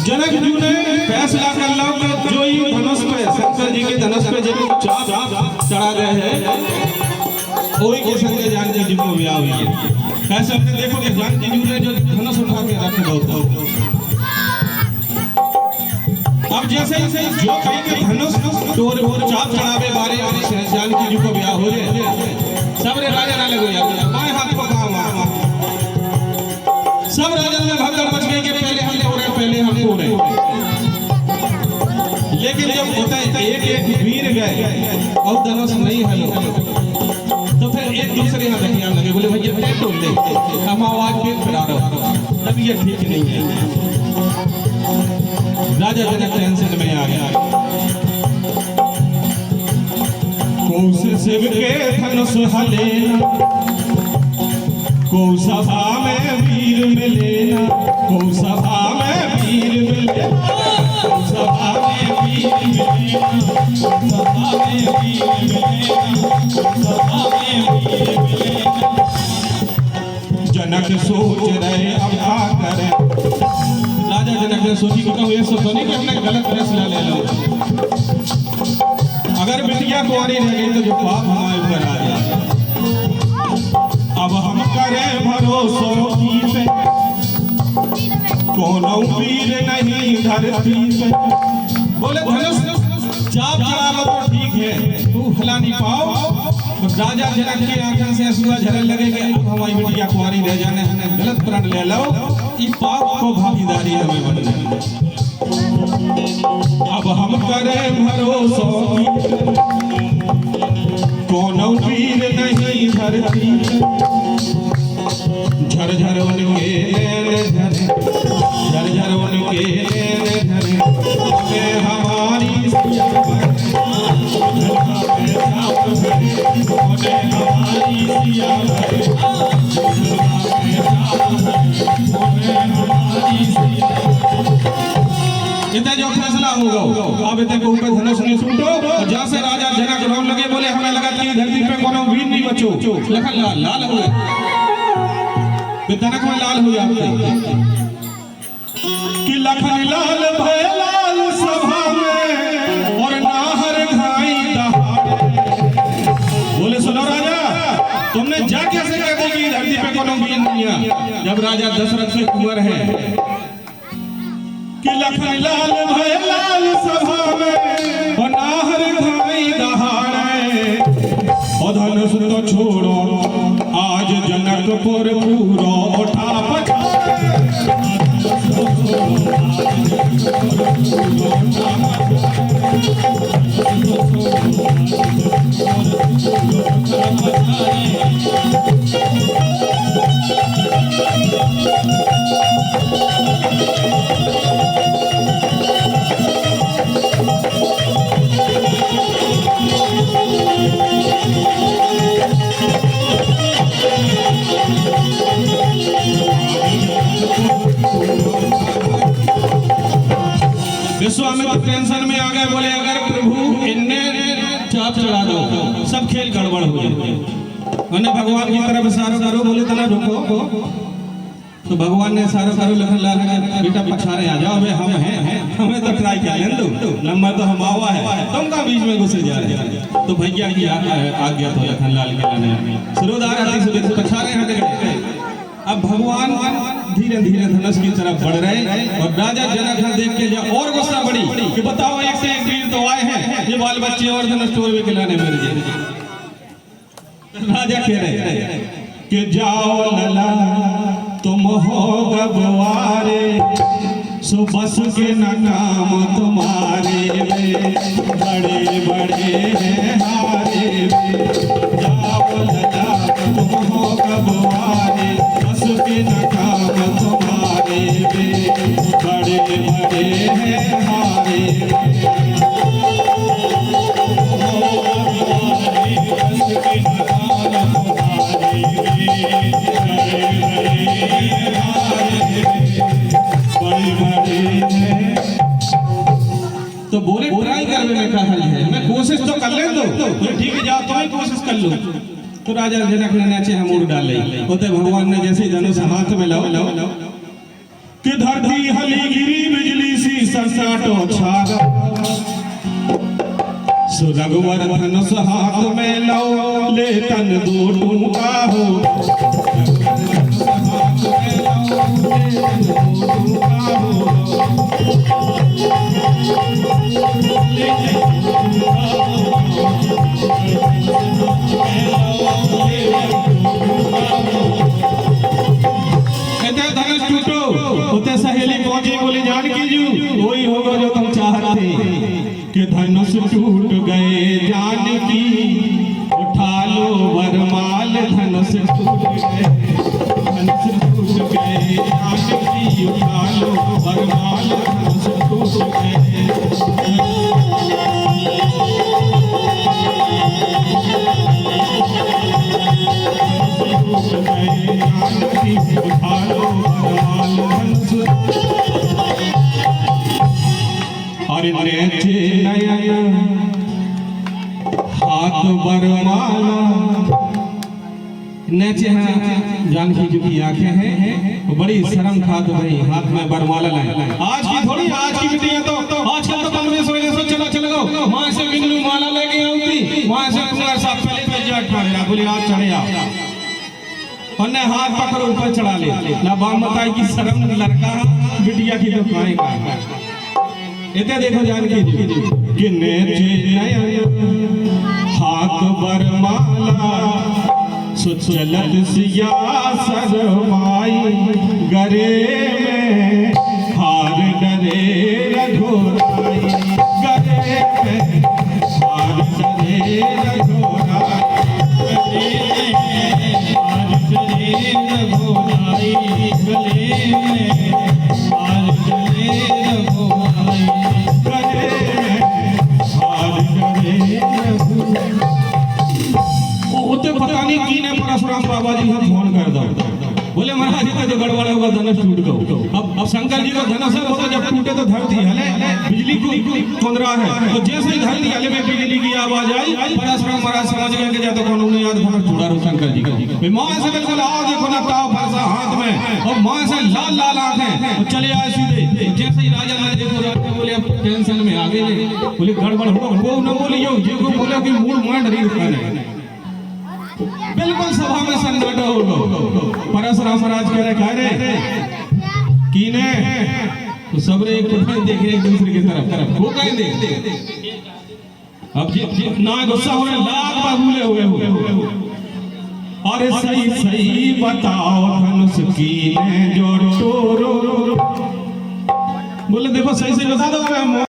जनक जी ने फैसला कर लो कि जो ही धनुष पे शंकर जी के धनुष पे जो चाप चढ़ा गए हैं वही के संग जानकी जी को ब्याह हुई है। ऐसे अपने देखो कि जानकी जी ने जो धनुष उठा के रखे दो अब जैसे ही जो कहीं के धनुष टोर और चाप चढ़ावे बारे जानकी जी को ब्याह हो जाए सबरे राजा ना लगो यार बाएं हाथ को कहा सब राजन में भगदड़ मच गई कि पहले हम तोड़े पहले हम तोड़े। लेकिन जब होता है एक एक वीर गए और धनुष नहीं हलो तो फिर एक दूसरे हाथ हथियार लगे बोले भैया पैर तोड़ ले हम आवाज पे खड़ा रहो तब ये ठीक नहीं है। राजा जनक टेंशन में आ गया कौन शिव के धनुष हले को सभा में वीर मिलेना को सभा में वीर मिलेना को सभा में वीर मिलेना को सभा में वीर मिलेना को सभा में वीर मिलेना। जनक सोच रहे अब क्या करें। राजा जनक ने सोची कि ये सोचो नहीं कि हमने गलत फैसला ले लो अगर बिटिया कुंवारी रह गई तो जो पाप हमारे ऊपर आ जाए। अब हम करें भरोसो की पे कोनो वीर नहीं धरती पे बोले धनुष चाप चढ़ाओ तो ठीक है तू हला नहीं पाओ। राजा जनक की आंखों से आंसू झरने लगे कि अब हमारी बिटिया कुंवारी रह जाने हमें गलत प्रण ले लो इस पाप को भागीदारी हमें बनना। अब हम करें भरोसो कोनो वीर नहीं धरती झर झर उनके झर झर उनके हमें हमारी सिया इतना जो फैसला होगा अब इतने को ऊपर धनुष नहीं छूटो जहाँ से राजा जनक रोन लगे बोले हमें लगा कि धरती पे कोनो वीर नहीं बचो लखन लाल लाल हो गए जनक में लाल हो जाते कि लखन लाल भय लाल सभा में और नाहर घाई दहाड़। बोले सुनो राजा तुमने जा कैसे कह दी कि धरती पे कोनो वीर नहीं है जब राजा दशरथ से कुंवर है कि लखन लाल भय लाल सभा में और नाहर घाई दहाड़। और धनुष तो छोड़ो आज जनकपुर पूरा उठा विश्वामित्र टेंशन में आ गए बोले अगर प्रभु इनने चाप चढ़ा दो सब खेल गड़बड़ हो जाए उन्हें भगवान की तरफ इशारा करो बोले तना रुको तो भगवान ने इशारा करो लखन लाल बेटा पछाड़े आ जाओ हम हैं हमें तो ट्राई किया लें दो नंबर तो हम आवा है तुम का बीच में घुसे जा रहे हैं तो भैया की आज्ञा तो लखन लाल के लाने सुरोधार आदि से पछाड़े हट गए। अब भगवान धीरे धीरे धनुष की तरफ बढ़ रहे और राजा जनक ने देख के जब और गुस्सा बढ़ी कि बताओ एक से एक वीर तो आए हैं ये बाल बच्चे और धनुष तोड़ के लाने मेरे जी। राजा कह रहे कि जाओ लला तुम हो गवारे सो बस के न काम तुम्हारे बड़े बड़े हैं हारे जाओ लला तुम हो गवारे बस के न काम तुम्हारे बड़े बड़े हैं हारे तुम्हें कोशिश कर लो। तो राजा जनक ने नाचे हम उड़ डाले होते भगवान ने जैसे धनुष हाथ में लाओ कि धरती हली गिरी बिजली सी सरसाटो छागा सो रघुवर धनुष हाथ में लाओ ले तन दो टूका हो धनुष टूटो उते सहेली पहुंची बोली जानकी जी वही होगा जो तुम चाहते कि धनुष टूट गए जानकी उठा लो वरमाल धनुष टूट गए जानकी उठा लो वरमाल धनुष टूट गए और हाथ बरमाला नचे हैं जानकी जी की आंखें हैं वो बड़ी शर्म खात भाई हाथ में बरमाला लाए आज की थोड़ी आज की बिटिया तो आजकल तो कांग्रेस वजह से चला चल गो वहां से बिंदु माला लेके आऊंगी वहां से कुमार साहब पहले पे जट ठाड़ेरा बोले आप चढ़े आओ और ने हाथ पकड़ ऊपर चढ़ा ले ना बाम बताई की शर्म लड़का बिटिया की तो खाएगा इतने देखो जानकी जी किन्ने हाथ बरमाला सुचलत सिया सरमाई गरे में हार डरे रघुराई गरे में हार डरे रघुराई गले में हार डरे रघुराई गले में हार डरे रघुराई गले में हार डरे रघुराई होते पता नहीं की ने परशुराम बाबा जी को फोन कर दो बोले महाराज का जो गड़बड़ होगा धनुष टूट गया अब शंकर जी का धनुष है वो तो जब टूटे तो धरती हले बिजली को कुंदरा है तो जैसे ही धरती हले में बिजली की आवाज आई परशुराम महाराज समझ गए कि जातो कौन ने यार धनुष टूटा रो शंकर जी का मां से बिल्कुल आओ देखो ना ताव फरसा हाथ में और मां से लाल लाल आंखें तो चले आए सीधे जैसे ही राजा ने देखो राजा बोले अब टेंशन में आ गए बोले गड़बड़ हो वो न बोलियो जे को बोले कि मूड मांड रही उठाने बिल्कुल सभा में सन्नाटा हो गया परशुराम महाराज कह रहे कीने तो सब रे एक देख रहे एक दूसरे की तरफ वो कह दे अब ना गुस्सा हो रहे लाख बाबूले हुए और सही सही बताओ धनुष कीने जो टोरो बोले देखो सही से बता दो मैं